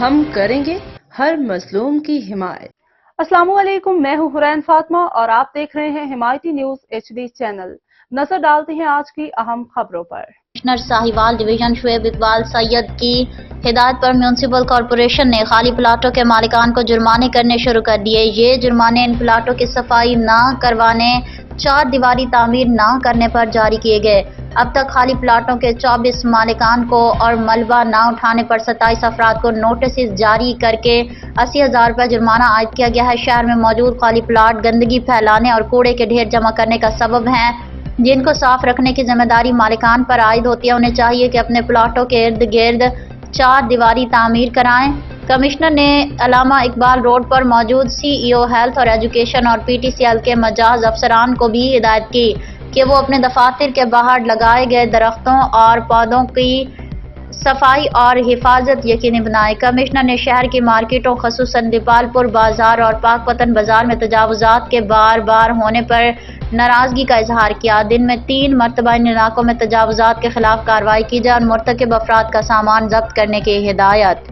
ہم کریں گے ہر مظلوم کی حمایت۔ السلام علیکم، میں ہوں حرین فاطمہ اور آپ دیکھ رہے ہیں حمایتی نیوز HD چینل۔ نظر ڈالتے ہیں آج کی اہم خبروں پر۔ کمشنر ساہیوال ڈویژن شعیب اقبال سید کی ہدایت پر میونسپل کارپوریشن نے خالی پلاٹوں کے مالکان کو جرمانے کرنے شروع کر دیے۔ یہ جرمانے ان پلاٹوں کی صفائی نہ کروانے، چار دیواری تعمیر نہ کرنے پر جاری کیے گئے۔ اب تک خالی پلاٹوں کے 24 مالکان کو اور ملبہ نہ اٹھانے پر 27 افراد کو نوٹسز جاری کر کے 80,000 روپے جرمانہ عائد کیا گیا ہے۔ شہر میں موجود خالی پلاٹ گندگی پھیلانے اور کوڑے کے ڈھیر جمع کرنے کا سبب ہیں، جن کو صاف رکھنے کی ذمہ داری مالکان پر عائد ہوتی ہے۔ انہیں چاہیے کہ اپنے پلاٹوں کے ارد گرد 4 دیواری تعمیر کرائیں۔ کمشنر نے علامہ اقبال روڈ پر موجود CEO ہیلتھ اور ایجوکیشن اور PTCL کے مجاز افسران کو بھی ہدایت کی کہ وہ اپنے دفاتر کے باہر لگائے گئے درختوں اور پودوں کی صفائی اور حفاظت یقینی بنائیں۔ کمشنر نے شہر کی مارکیٹوں خصوصاً دیپال پور بازار اور پاک پتن بازار میں تجاوزات کے بار ہونے پر ناراضگی کا اظہار کیا۔ دن میں 3 مرتبہ ان علاقوں میں تجاوزات کے خلاف کارروائی کی جائے اور مرتکب افراد کا سامان ضبط کرنے کی ہدایت۔